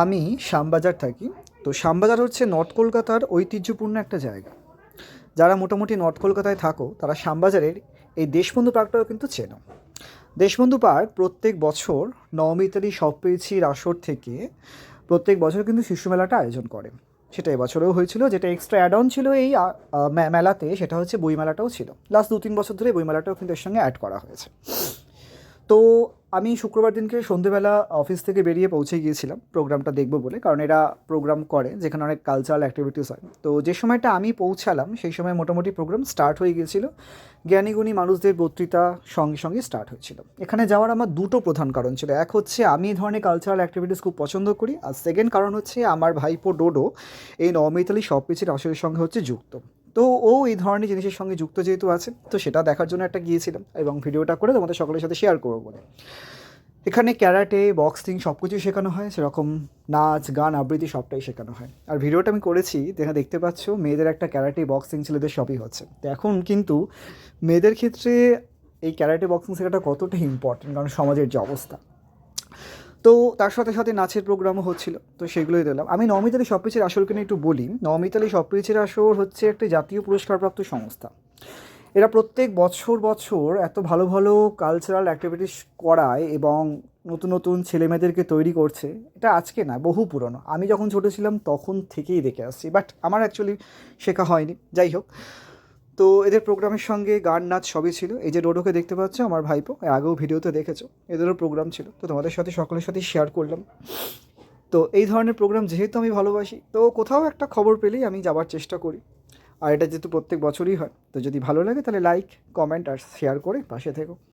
আমি শ্যামবাজার থাকি। তো শ্যামবাজার হচ্ছে নর্থ কলকাতার ঐতিহ্যপূর্ণ একটা জায়গা। যারা মোটামুটি নর্থ কলকাতায় থাকো তারা শ্যামবাজারের এই দেশবন্ধু পার্কটাও কিন্তু চেনো। দেশবন্ধু পার্ক প্রত্যেক বছর নবমী ইত্যাদি সবপেয়েছির আসর থেকে প্রত্যেক বছর কিন্তু শিশু মেলাটা আয়োজন করে। সেটা এবছরেও হয়েছিল, যেটা এক্সট্রা অ্যাড অন ছিল এই মেলাতে, সেটা হচ্ছে বইমেলাটাও ছিল। লাস্ট 2-3 বছর ধরে বইমেলাটাও কিন্তু এর সঙ্গে অ্যাড করা হয়েছে। তো আমি শুক্রবার দিনকে সন্ধেবেলা অফিস থেকে বেরিয়ে পৌঁছে গিয়েছিলাম প্রোগ্রামটা দেখবো বলে, কারণ এরা প্রোগ্রাম করে যেখানে অনেক কালচারাল অ্যাক্টিভিটিস হয়। তো যে সময়টা আমি পৌঁছালাম সেই সময় মোটামুটি প্রোগ্রাম স্টার্ট হয়ে গিয়েছিল। জ্ঞানীগুণী মানুষদের বক্তৃতা সঙ্গে সঙ্গে স্টার্ট হয়েছিল। এখানে যাওয়ার আমার দুটো প্রধান কারণ ছিল। এক হচ্ছে আমি এই ধরনের কালচারাল অ্যাক্টিভিটিস খুব পছন্দ করি, আর সেকেন্ড কারণ হচ্ছে আমার ভাইপো ডোডো এই নবমিতালি সব কিছুর আসরের সঙ্গে হচ্ছে যুক্ত। তো ও এই ধরনের জিনিসের সঙ্গে যুক্ত যেহেতু আছে, তো সেটা দেখার জন্য একটা গিয়েছিলাম এবং ভিডিওটা করে তোমাদের সকলের সাথে শেয়ার করবো বলে। এখানে ক্যারাটে, বক্সিং সব কিছুই শেখানো হয়, সেরকম নাচ গান আবৃত্তি সবটাই শেখানো হয়। আর ভিডিওটা আমি করেছি, দেখতে পাচ্ছ মেয়েদের একটা ক্যারাটে বক্সিং ছেলেদের সবই হচ্ছে। তো এখন কিন্তু মেয়েদের ক্ষেত্রে এই ক্যারাটে বক্সিং শেখাটা কতটা ইম্পর্টেন্ট, কারণ সমাজের যে অবস্থা। তো তার সাথে সাথে নাচের প্রোগ্রামও হচ্ছিল, তো সেগুলোই দিলাম। আমি নবমিতালি সবপিচের আসরকে নিয়ে একটু বলি। নবমিতালি সবপিচের আসর হচ্ছে একটা জাতীয় পুরস্কারপ্রাপ্ত সংস্থা। এরা প্রত্যেক বছর বছর এত ভালো ভালো কালচারাল অ্যাক্টিভিটিস করায় এবং নতুন নতুন ছেলেমেয়েদেরকে তৈরি করছে। এটা আজকে না, বহু পুরনো। আমি যখন ছোটো ছিলাম তখন থেকেই দেখে আসছি, বাট আমার অ্যাকচুয়ালি শেখা হয়নি। যাই হোক, তো এদের প্রোগ্রামের সঙ্গে গান নাচ সবই ছিল। এই যে ডোডোকে দেখতে পাচ্ছ, আমার ভাইপো, এর আগেও ভিডিওতে দেখেছো, এদেরও প্রোগ্রাম ছিল। তো তোমাদের সাথে সকলের সাথে শেয়ার করলাম। তো এই ধরনের প্রোগ্রাম যেহেতু আমি ভালোবাসি, তো কোথাও একটা খবর পেলেই আমি যাওয়ার চেষ্টা করি। আর এটা যেহেতু প্রত্যেক বছরই হয়, তো যদি ভালো লাগে তাহলে লাইক, কমেন্ট আর শেয়ার করে পাশে থেকো।